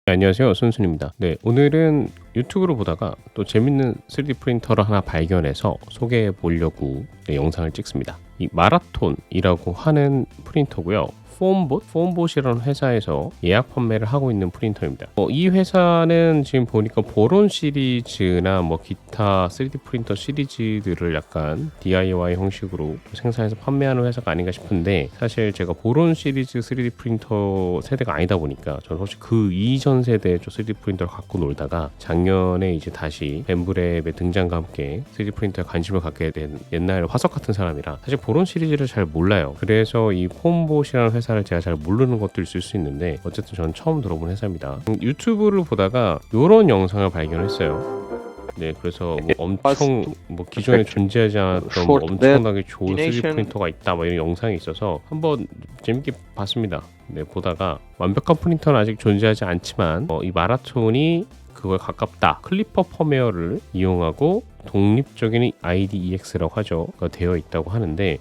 네, 안녕하세요. 손순입니다. 네, 오늘은 유튜브로 보다가 또 재밌는 3D 프린터를 하나 발견해서 소개해 보려고 영상을 찍습니다. 이 마라톤이라고 하는 프린터고요. 폼봇이라는 회사에서 예약 판매를 하고 있는 프린터입니다. 이 회사는 지금 보니까 보론 시리즈나 기타 3D 프린터 시리즈들을 약간 DIY 형식으로 생산해서 판매하는 회사가 아닌가 싶은데, 사실 제가 보론 시리즈 3D 프린터 세대가 아니다 보니까 저는 혹시 그 이전 세대의 3D 프린터를 갖고 놀다가 작년에 이제 다시 벤브랩의 등장과 함께 3D 프린터에 관심을 갖게 된 옛날 화석 같은 사람이라 사실 보론 시리즈를 잘 몰라요. 그래서 이 폼봇이라는 회사를 제가 잘 모르는 것도 있을 수 있는데, 어쨌든 저는 처음 들어본 회사입니다. 유튜브를 보다가 이런 영상을 발견했어요. 네, 그래서 엄청 기존에 존재하지 않았던 엄청나게 좋은 3D 프린터가 있다 이런 영상이 있어서 한번 재밌게 봤습니다. 네, 보다가 완벽한 프린터는 아직 존재하지 않지만 이 마라톤이 그거에 가깝다. 클리퍼 펌웨어를 이용하고 독립적인 IDEX라고 하죠. 되어 있다고 하는데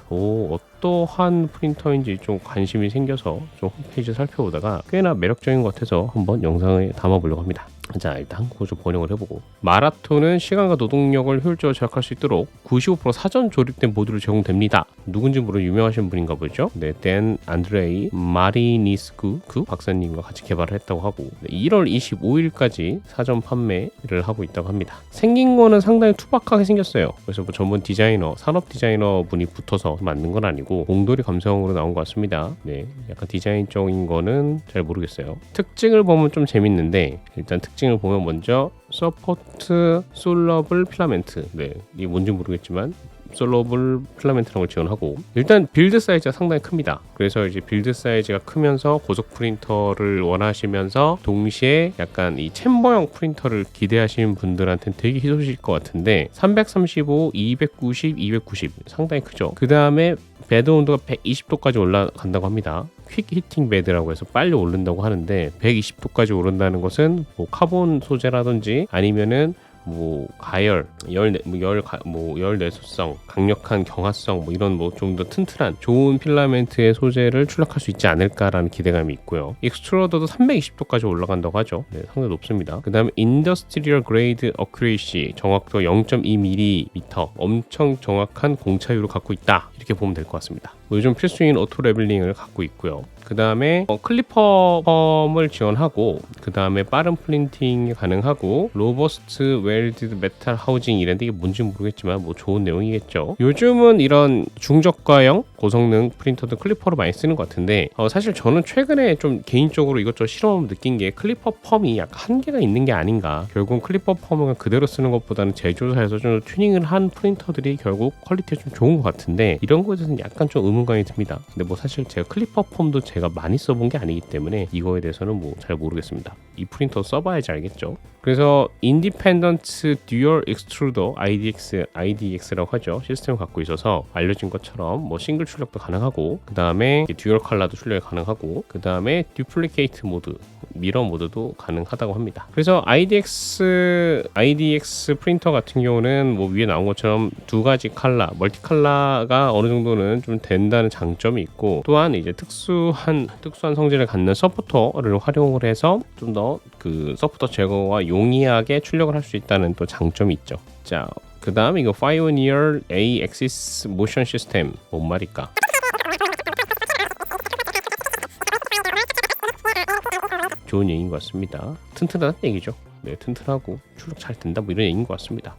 어떠한 프린터인지 좀 관심이 생겨서 좀 홈페이지 살펴보다가 꽤나 매력적인 것 같아서 한번 영상에 담아보려고 합니다. 자, 일단 그거 좀 번역을 해보고, 마라톤은 시간과 노동력을 효율적으로 절약할 수 있도록 95% 사전 조립된 모듈을 제공됩니다. 누군지 모르는 유명하신 분인가 보죠. 네, 댄 안드레이 마리니스쿠 박사님과 같이 개발을 했다고 하고, 1월 25일까지 사전 판매를 하고 있다고 합니다. 생긴 거는 상당히 투박하게 생겼어요. 그래서 전문 디자이너, 산업 디자이너 분이 붙어서 만든 건 아니고 공돌이 감성으로 나온 것 같습니다. 네, 약간 디자인적인 거는 잘 모르겠어요. 특징을 보면 좀 재밌는데, 일단 특징을 보면 먼저 서포트 솔러블 필라멘트, 네, 이게 뭔지 모르겠지만 솔러블 필라멘트라는 걸 지원하고, 일단 빌드 사이즈가 상당히 큽니다. 그래서 이제 빌드 사이즈가 크면서 고속 프린터를 원하시면서 동시에 약간 이 챔버형 프린터를 기대하시는 분들한테는 되게 희소식일 것 같은데, 335, 290, 290 상당히 크죠. 그 다음에 베드 온도가 120도까지 올라간다고 합니다. 퀵 히팅 베드라고 해서 빨리 오른다고 하는데, 120도까지 오른다는 것은 카본 소재라든지 아니면은 가열, 열내소성, 강력한 경화성, 이런 좀 더 튼튼한 좋은 필라멘트의 소재를 출력할 수 있지 않을까라는 기대감이 있고요. 익스트루더도 320도까지 올라간다고 하죠. 네, 상당히 높습니다. 그 다음에 인더스트리얼 그레이드 어큐레이시, 정확도가 0.2mm, 엄청 정확한 공차율을 갖고 있다, 이렇게 보면 될 것 같습니다. 요즘 필수인 오토 레벨링을 갖고 있고요. 그 다음에 클리퍼 펌을 지원하고, 그 다음에 빠른 프린팅이 가능하고, 로버스트 웰디드 메탈 하우징 이랬는데 이게 뭔지 모르겠지만 좋은 내용이겠죠. 요즘은 이런 중저가형 고성능 프린터도 클리퍼로 많이 쓰는 것 같은데, 사실 저는 최근에 좀 개인적으로 이것저것 실험을 느낀 게 클리퍼 펌이 약간 한계가 있는 게 아닌가. 결국 클리퍼 펌을 그대로 쓰는 것보다는 제조사에서 좀 튜닝을 한 프린터들이 결국 퀄리티가 좀 좋은 것 같은데, 이런 거에 대해서는 약간 좀 의문감이 듭니다. 근데 사실 제가 클리퍼 펌도 제가 많이 써본 게 아니기 때문에 이거에 대해서는 잘 모르겠습니다. 이 프린터 써봐야지 알겠죠. 그래서 인디펜던트 듀얼 익스트루더 IDEX라고 하죠. 시스템을 갖고 있어서 알려진 것처럼 싱글 출력도 가능하고, 그 다음에 듀얼 컬러도 출력이 가능하고, 그 다음에 듀플리케이트 모드, 미러 모드도 가능하다고 합니다. 그래서 IDX 프린터 같은 경우는 위에 나온 것처럼 두 가지 컬러, 멀티 컬러가 어느 정도는 좀 된다는 장점이 있고, 또한 이제 특수한 성질을 갖는 서포터를 활용을 해서 좀 더 그 서포터 제거와 용이하게 출력을 할 수 있다는 또 장점이 있죠. 자, 그 다음에 이거 Pioneer A-Axis Motion System, 뭔 말일까? 좋은 얘기인 것 같습니다. 튼튼하다는 얘기죠. 네, 튼튼하고 출력 잘 된다, 이런 얘기인 것 같습니다.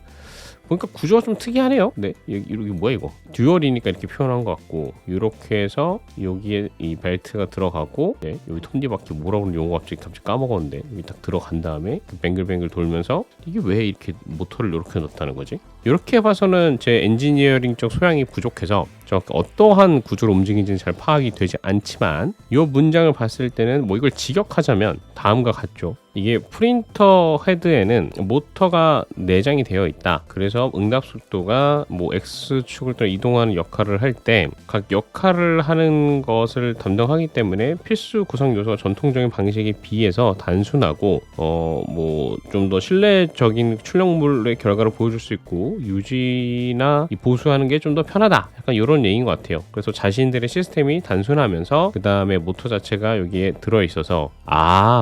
보니까 구조가 좀 특이하네요. 네, 이게 뭐야 이거? 듀얼이니까 이렇게 표현한 것 같고, 이렇게 해서 여기에 이 벨트가 들어가고, 네, 여기 톱니바퀴 뭐라고 하는 용어 갑자기 까먹었는데, 여기 딱 들어간 다음에 뱅글뱅글 돌면서, 이게 왜 이렇게 모터를 이렇게 넣었다는 거지? 이렇게 봐서는 제 엔지니어링적 소양이 부족해서 정확히 어떠한 구조로 움직이는지는 잘 파악이 되지 않지만, 이 문장을 봤을 때는 이걸 직역하자면 다음과 같죠. 이게 프린터 헤드에는 모터가 내장이 되어 있다. 그래서 응답 속도가 뭐 X축을 따라 이동하는 역할을 할 때 각 역할을 하는 것을 담당하기 때문에 필수 구성 요소가 전통적인 방식에 비해서 단순하고 뭐 좀 더 신뢰적인 출력물의 결과를 보여줄 수 있고 유지나 보수하는 게 좀 더 편하다. 약간 이런 얘기인 것 같아요. 그래서 자신들의 시스템이 단순하면서 그 다음에 모터 자체가 여기에 들어있어서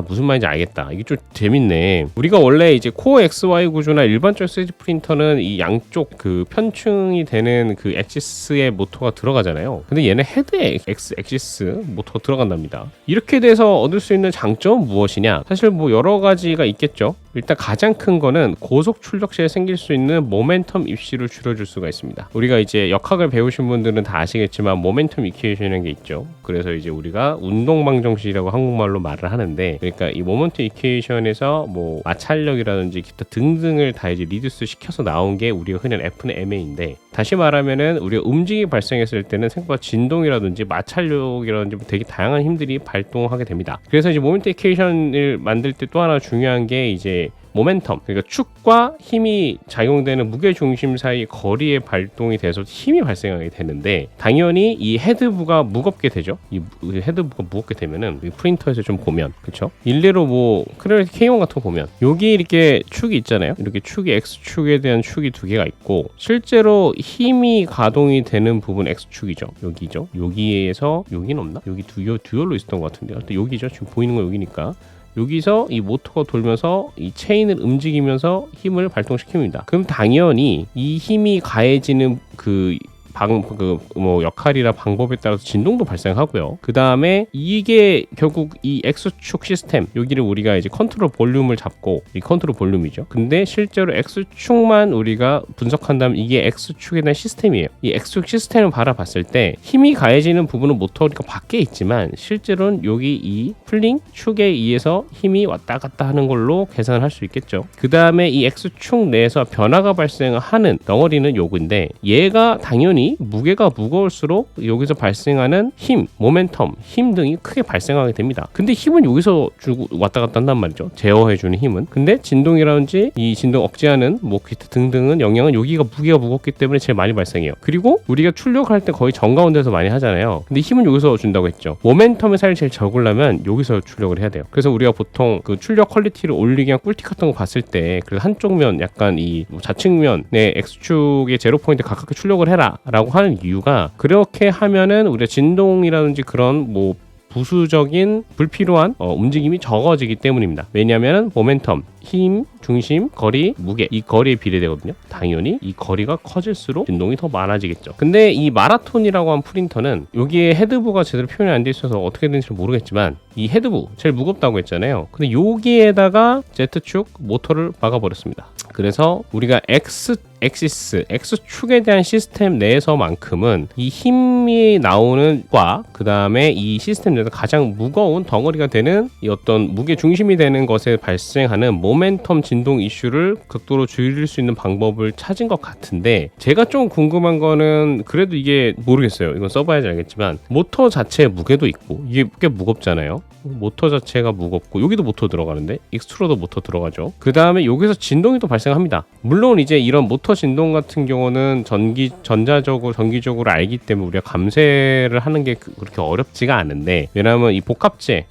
무슨 말인지 알겠다. 이게 좀 재밌네. 우리가 원래 이제 코어 XY 구조나 일반적 3D 프린터는 이 양쪽 그 편충이 되는 그 엑시스의 모터가 들어가잖아요. 근데 얘는 헤드에 X 엑시스 모터가 들어간답니다. 이렇게 돼서 얻을 수 있는 장점은 무엇이냐? 사실 뭐 여러 가지가 있겠죠. 일단 가장 큰 거는 고속 출력 시에 생길 수 있는 모멘텀 입시를 줄여줄 수가 있습니다. 우리가 이제 역학을 배우신 분들은 다 아시겠지만 모멘텀 이퀘이션이라는 게 있죠. 그래서 이제 우리가 운동방정식이라고 한국말로 말을 하는데, 그러니까 이 모멘텀 이퀘이션에서 뭐 마찰력이라든지 기타 등등을 다 이제 리듀스 시켜서 나온 게 우리가 흔히 F는 MA인데, 다시 말하면은 우리가 움직임이 발생했을 때는 생각보다 진동이라든지 마찰력이라든지 되게 다양한 힘들이 발동하게 됩니다. 그래서 이제 모멘텀 이퀘이션을 만들 때 또 하나 중요한 게 이제 모멘텀, 그러니까 축과 힘이 작용되는 무게 중심 사이 거리의 발동이 돼서 힘이 발생하게 되는데, 당연히 이 헤드부가 무겁게 되죠. 이 헤드부가 무겁게 되면은 이 프린터에서 좀 보면, 그렇죠? 일례로 뭐 크레딧 K1 같은 거 보면 여기 이렇게 축이 있잖아요. 이렇게 축이 X축에 대한 축이 두 개가 있고, 실제로 힘이 가동이 되는 부분 X축이죠. 여기죠. 여기에서 여기는 없나? 여기 듀얼로 있었던 것 같은데요. 여기죠. 지금 보이는 거 여기니까. 여기서 이 모터가 돌면서 이 체인을 움직이면서 힘을 발동시킵니다. 그럼 당연히 이 힘이 가해지는 뭐 역할이나 방법에 따라서 진동도 발생하고요. 그 다음에 이게 결국 이 X축 시스템, 여기를 우리가 이제 컨트롤 볼륨을 잡고, 이 컨트롤 볼륨이죠. 근데 실제로 X축만 우리가 분석한다면 이게 X축에 대한 시스템이에요. 이 X축 시스템을 바라봤을 때 힘이 가해지는 부분은 모터가 밖에 있지만, 실제로는 여기 이 풀링 축에 의해서 힘이 왔다 갔다 하는 걸로 계산을 할 수 있겠죠. 그 다음에 이 X축 내에서 변화가 발생하는 덩어리는 요건데, 얘가 당연히 무게가 무거울수록 여기서 발생하는 힘, 모멘텀, 힘 등이 크게 발생하게 됩니다. 근데 힘은 여기서 주고 왔다 갔다 한단 말이죠. 제어해주는 힘은. 근데 진동이라든지 이 진동 억제하는 뭐 기타 등등은 영향은 여기가 무게가 무겁기 때문에 제일 많이 발생해요. 그리고 우리가 출력할 때 거의 정가운데서 많이 하잖아요. 근데 힘은 여기서 준다고 했죠. 모멘텀의 사이를 제일 적으려면 여기서 출력을 해야 돼요. 그래서 우리가 보통 그 출력 퀄리티를 올리기 위한 꿀팁 같은 거 봤을 때, 그래서 한쪽 면 약간 이 좌측면의 X축의 제로 포인트 가깝게 출력을 해라 라고 하는 이유가, 그렇게 하면은 우리가 진동이라든지 그런 뭐 부수적인 불필요한 움직임이 적어지기 때문입니다. 왜냐하면 모멘텀, 힘, 중심, 거리, 무게, 이 거리에 비례되거든요. 당연히 이 거리가 커질수록 진동이 더 많아지겠죠. 근데 이 마라톤이라고 한 프린터는 여기에 헤드부가 제대로 표현이 안 돼 있어서 어떻게 되는지 모르겠지만, 이 헤드부 제일 무겁다고 했잖아요. 근데 여기에다가 Z축 모터를 박아버렸습니다. 그래서 우리가 X축에 대한 시스템 내에서만큼은 이 힘이 나오는 과, 그 다음에 이 시스템 내에서 가장 무거운 덩어리가 되는 이 어떤 무게 중심이 되는 것에 발생하는 모멘텀 진동 이슈를 극도로 줄일 수 있는 방법을 찾은 것 같은데, 제가 좀 궁금한 거는, 그래도 이게 모르겠어요. 이건 써봐야지 알겠지만, 모터 자체의 무게도 있고, 이게 꽤 무겁잖아요. 모터 자체가 무겁고, 여기도 모터 들어가는데 익스트루더 모터 들어가죠. 그 다음에 여기서 진동이 또 발생합니다. 물론 이제 이런 모터 진동 같은 경우는 전기적으로 알기 때문에 우리가 감쇄를 하는 게 그렇게 어렵지가 않은데, 왜냐하면 이 복합재에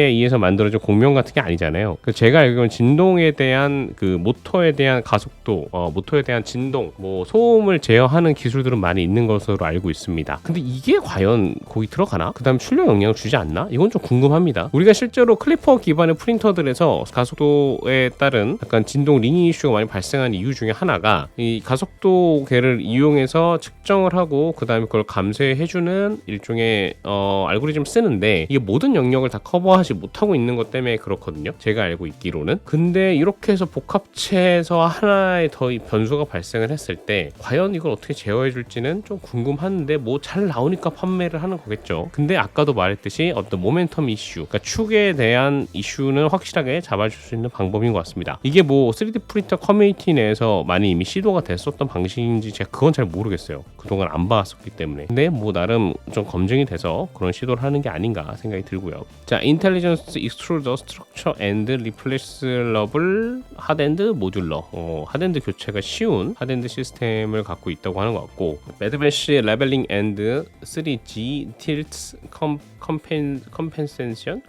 의해서 만들어진 공명 같은 게 아니잖아요. 제가 알기로는 진동에 대한 그 모터에 대한 가속도, 모터에 대한 진동, 뭐 소음을 제어하는 기술들은 많이 있는 것으로 알고 있습니다. 근데 이게 과연 거기 들어가나? 그 다음 출력 영향을 주지 않나? 이건 좀 궁금합니다. 우리가 실제로 클리퍼 기반의 프린터들에서 가속도에 따른 약간 진동 링 이슈가 많이 발생하는 이유 중에 하나가 이 가속도계를 이용해서 측정을 하고 그 다음에 그걸 감쇄해주는 일종의 알고리즘 쓰는데, 이게 모든 영역을 다 커버하지 못하고 있는 것 때문에 그렇거든요. 제가 알고 있기로는. 거는. 근데 이렇게 해서 복합체에서 하나의 더 변수가 발생을 했을 때 과연 이걸 어떻게 제어해 줄지는 좀 궁금한데 뭐 잘 나오니까 판매를 하는 거겠죠. 근데 아까도 말했듯이 어떤 모멘텀 이슈, 그러니까 축에 대한 이슈는 확실하게 잡아줄 수 있는 방법인 것 같습니다. 이게 뭐 3D 프린터 커뮤니티 내에서 많이 이미 시도가 됐었던 방식인지 제가 그건 잘 모르겠어요. 그동안 안 봐왔었기 때문에. 근데 뭐 나름 좀 검증이 돼서 그런 시도를 하는 게 아닌가 생각이 들고요. 자, 인텔리전스 익스트루더 스트럭처 앤드 리플레이스러블 하드엔드 모듈러. 하드엔드 교체가 쉬운 하드엔드 시스템을 갖고 있다고 하는 것 같고, 매드메쉬 레벨링 앤드 3G 틸트 컴펜세이션?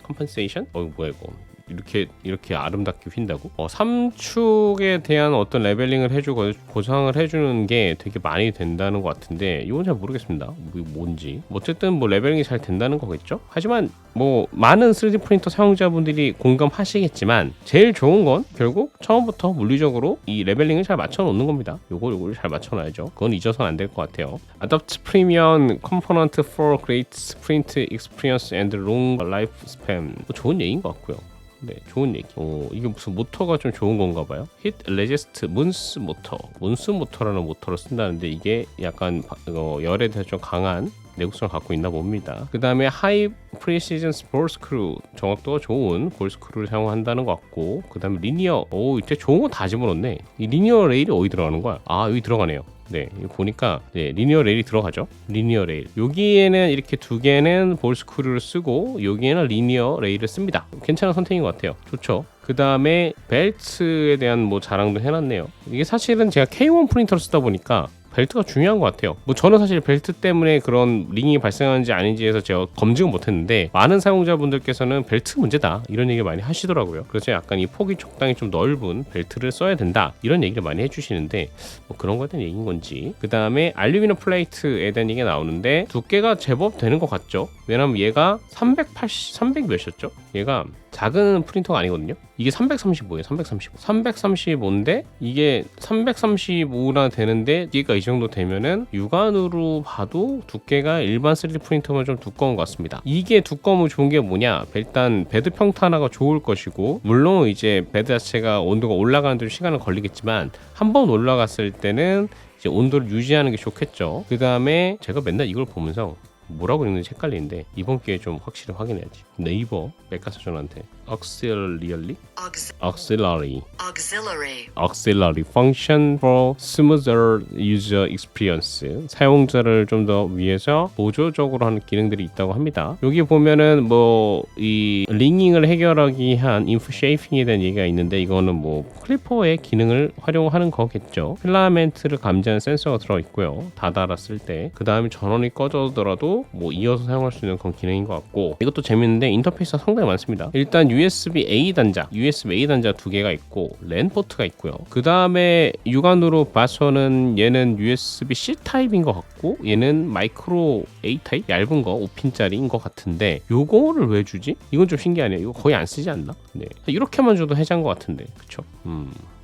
뭐야 이거. 이렇게 아름답게 휜다고? 3축에 대한 어떤 레벨링을 해주고 고상을 해주는 게 되게 많이 된다는 것 같은데 이건 잘 모르겠습니다. 뭔지. 어쨌든 뭐 레벨링이 잘 된다는 거겠죠? 하지만 뭐 많은 3D 프린터 사용자분들이 공감하시겠지만 제일 좋은 건 결국 처음부터 물리적으로 이 레벨링을 잘 맞춰 놓는 겁니다. 요걸 잘 맞춰 놔야죠. 그건 잊어서는 안 될 것 같아요. Adopt Premium Component for Great Print Experience and Long Lifespan. 좋은 얘기인 것 같고요. 네, 좋은 얘기. 이게 무슨 모터가 좀 좋은 건가 봐요. Heat Resist 문스 모터라는 모터를 쓴다는데 이게 약간 열에 대해서 좀 강한 내구성을 갖고 있나 봅니다. 그 다음에 High Precision 볼 스크루, 정확도가 좋은 볼 스크루를 사용한다는 것 같고, 그 다음에 리니어, 이때 좋은 거 다 집어넣네. 이 리니어 레일이 어디 들어가는 거야? 여기 들어가네요. 네, 이거 보니까 리니어 레일이 들어가죠. 리니어 레일. 여기에는 이렇게 두 개는 볼 스크루를 쓰고 여기에는 리니어 레일을 씁니다. 괜찮은 선택인 것 같아요. 좋죠. 그 다음에 벨트에 대한 뭐 자랑도 해놨네요. 이게 사실은 제가 K1 프린터를 쓰다 보니까 벨트가 중요한 것 같아요. 뭐 저는 사실 벨트 때문에 그런 링이 발생하는지 아닌지에서 제가 검증은 못했는데 많은 사용자분들께서는 벨트 문제다 이런 얘기를 많이 하시더라고요. 그래서 약간 이 폭이 적당히 좀 넓은 벨트를 써야 된다 이런 얘기를 많이 해주시는데 뭐 그런 거에 대한 얘기인 건지. 그 다음에 알루미늄 플레이트에 대한 얘기가 나오는데 두께가 제법 되는 것 같죠. 왜냐면 얘가 300 몇이었죠? 얘가 작은 프린터가 아니거든요. 이게 335예요. 335인데 이게 335나 되는데 두께가 이 정도 되면은 육안으로 봐도 두께가 일반 3D 프린터면 좀 두꺼운 것 같습니다. 이게 두꺼우면 좋은 게 뭐냐? 일단 베드 평탄화가 좋을 것이고, 물론 이제 베드 자체가 온도가 올라가는 데 시간은 걸리겠지만 한번 올라갔을 때는 이제 온도를 유지하는 게 좋겠죠. 그 다음에 제가 맨날 이걸 보면서 뭐라고 읽는지 헷갈리는데 이번 기회에 좀 확실히 확인해야지. 네이버 백과사전한테 auxiliary function for smoother user experience, 사용자를 좀 더 위해서 보조적으로 하는 기능들이 있다고 합니다. 여기 보면은 뭐 이 링잉을 해결하기 위한 인프 쉐이핑에 대한 얘기가 있는데 이거는 뭐 클리퍼의 기능을 활용하는 거겠죠. 필라멘트를 감지하는 센서가 들어있고요. 다 달았을 때 그 다음에 전원이 꺼져더라도 뭐 이어서 사용할 수 있는 그런 기능인 것 같고, 이것도 재밌는데 인터페이스가 상당히 많습니다. 일단 USB-A 단자 두 개가 있고 랜 포트가 있고요. 그 다음에 육안으로 봐서는 얘는 USB-C 타입인 것 같고 얘는 마이크로 A 타입 얇은 거 5핀짜리인 것 같은데 요거를 왜 주지? 이건 좀 신기하네요. 이거 거의 안 쓰지 않나? 네, 이렇게만 줘도 해자인 것 같은데 그쵸?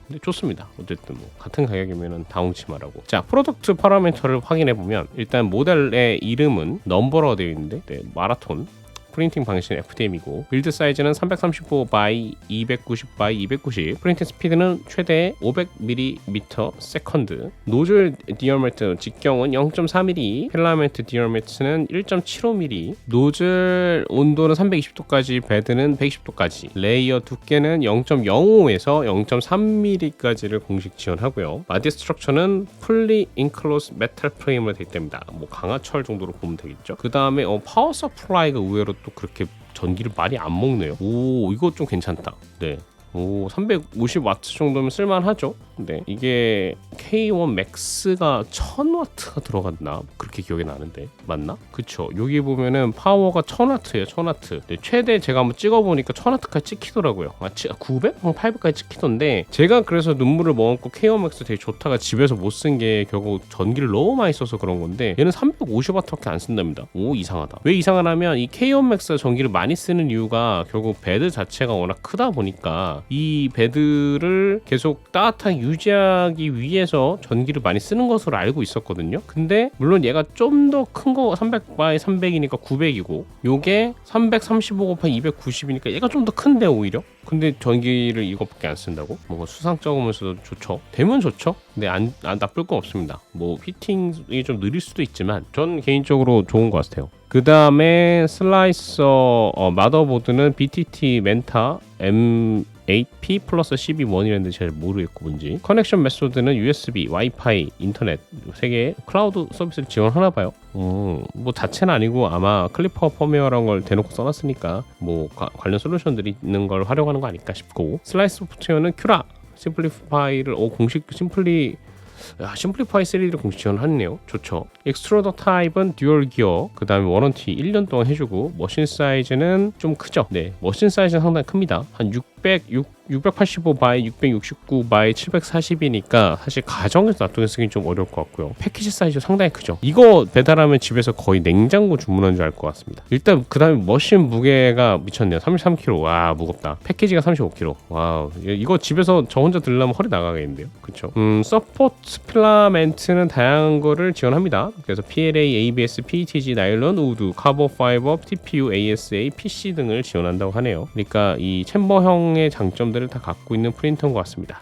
네, 좋습니다. 어쨌든 뭐 같은 가격이면은 다운치마라고. 자, 프로덕트 파라미터를 확인해 보면 일단 모델의 이름은 넘버로 되어 있는데 마라톤 프린팅 방식은 FDM이고 빌드 사이즈는 335 by 290 by 290, 프린팅 스피드는 최대 500mm 세컨드, 노즐 디어미터 직경은 0.4mm, 필라멘트 디어미터는 1.75mm, 노즐 온도는 320도까지, 베드는 120도까지, 레이어 두께는 0.05에서 0.3mm까지를 공식 지원하고요. 바디 스트럭처는 풀리 인클로스 메탈 프레임으로 되어 있답니다. 뭐 강화철 정도로 보면 되겠죠. 그 다음에 파워 서플라이가 의외로 또 그렇게 전기를 많이 안 먹네요. 오, 이거 좀 괜찮다. 네. 350W 정도면 쓸만하죠. 네, 이게 K1 Max가 1000W가 들어갔나? 그렇게 기억이 나는데 맞나? 그쵸. 여기 보면은 파워가 1000W예요. 1000W. 네, 최대 제가 한번 찍어보니까 1000W까지 찍히더라고요. 900? 800까지 찍히던데 제가 그래서 눈물을 머금고 K1 Max 되게 좋다가 집에서 못 쓴 게 결국 전기를 너무 많이 써서 그런 건데 얘는 350W밖에 안 쓴답니다. 오, 이상하다. 왜 이상하냐면 이 K1 Max가 전기를 많이 쓰는 이유가 결국 베드 자체가 워낙 크다 보니까 이 베드를 계속 따뜻하게 유지하기 위해서 전기를 많이 쓰는 것으로 알고 있었거든요. 근데 물론 얘가 좀 더 큰 거 300by 300이니까 900이고 요게 335 곱하기 290이니까 얘가 좀 더 큰데 오히려. 근데 전기를 이것밖에 안 쓴다고? 뭔가 수상쩍으면서도 좋죠. 되면 좋죠. 근데 안 나쁠 건 없습니다. 뭐 피팅이 좀 느릴 수도 있지만 전 개인적으로 좋은 것 같아요. 그 다음에 슬라이서 마더보드는 BTT 멘타 M8P 플러스 12원이라는데 잘 모르겠고 뭔지. 커넥션 메소드는 USB, 와이파이, 인터넷 3개 클라우드 서비스를 지원하나 봐요. 뭐 자체는 아니고 아마 클리퍼 펌웨어라는 걸 대놓고 써놨으니까 뭐 관련 솔루션들이 있는 걸 활용하는 거 아닐까 싶고. 슬라이스 소프트웨어는 큐라, 심플리파이를 공식 심플리파이 3를 공식 지원하네요. 좋죠. 엑스트루더 타입은 듀얼 기어, 그 다음에 워런티 1년 동안 해주고, 머신 사이즈는 좀 크죠. 네, 머신 사이즈는 상당히 큽니다. 한 685by 669by 740이니까 사실 가정에서 놔두고 쓰긴 좀 어려울 것 같고요. 패키지 사이즈 상당히 크죠. 이거 배달하면 집에서 거의 냉장고 주문한 줄 알 것 같습니다. 일단 그 다음에 머신 무게가 미쳤네요. 33kg. 와, 무겁다. 패키지가 35kg. 와우, 이거 집에서 저 혼자 들려면 허리 나가겠는데요. 그쵸. 서포트 필라멘트는 다양한 거를 지원합니다. 그래서 PLA, ABS, PETG, 나일론, 우드, 카본 파이버, TPU, ASA, PC 등을 지원한다고 하네요. 그러니까 이 챔버형의 장점들을 다 갖고 있는 프린터인 것 같습니다.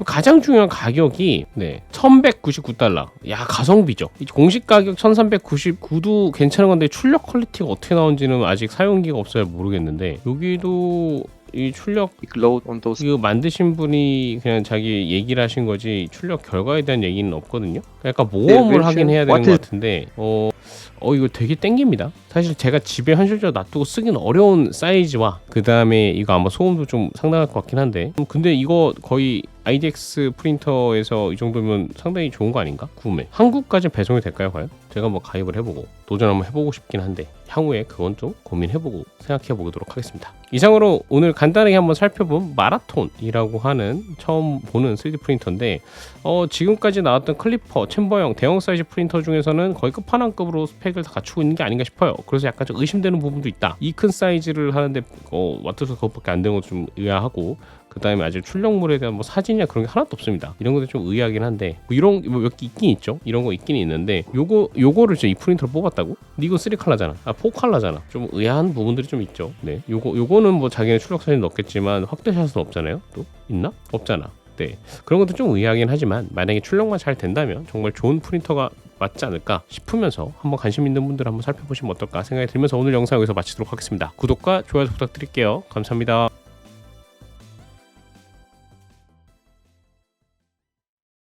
가장 중요한 가격이 1199달러. 야, 가성비죠. 공식 가격 1399도 괜찮은 건데 출력 퀄리티가 어떻게 나오는지는 아직 사용기가 없어야 모르겠는데, 여기도 이 출력 이거 만드신 분이 그냥 자기 얘기를 하신 거지 출력 결과에 대한 얘기는 없거든요. 약간 모험을 하긴 해야 되는 것 같은데 이거 되게 땡깁니다. 사실 제가 집에 현실적으로 놔두고 쓰기는 어려운 사이즈와 그 다음에 이거 아마 소음도 좀 상당할 것 같긴 한데 근데 이거 거의 IDX 프린터에서 이 정도면 상당히 좋은 거 아닌가? 구매. 한국까지 배송이 될까요 과연? 제가 뭐 가입을 해보고 도전 한번 해보고 싶긴 한데 향후에 그건 좀 고민해보고 생각해보도록 하겠습니다. 이상으로 오늘 간단하게 한번 살펴본 마라톤이라고 하는 처음 보는 3D 프린터인데 지금까지 나왔던 클리퍼, 챔버형, 대형 사이즈 프린터 중에서는 거의 끝판왕급으로 스펙을 다 갖추고 있는 게 아닌가 싶어요. 그래서 약간 좀 의심되는 부분도 있다. 이 큰 사이즈를 하는데 와트수 그것밖에 안 되는 것도 좀 의아하고 그 다음에 아직 출력물에 대한 뭐 사진이나 그런 게 하나도 없습니다. 이런 것도 좀 의아하긴 한데 이런 몇 개 있긴 있죠. 이런 거 있긴 있는데 요거를 진짜 이 프린터를 뽑았다고? 근데 이거 3컬러잖아. 4컬러잖아. 좀 의아한 부분들이 좀 있죠. 네, 요거는 뭐 자기는 출력 사진 넣겠지만 확대샷은 없잖아요. 또 있나? 없잖아. 네, 그런 것도 좀 의아하긴 하지만 만약에 출력만 잘 된다면 정말 좋은 프린터가 맞지 않을까 싶으면서 한번 관심 있는 분들 한번 살펴보시면 어떨까 생각이 들면서 오늘 영상 여기서 마치도록 하겠습니다. 구독과 좋아요 부탁드릴게요. 감사합니다.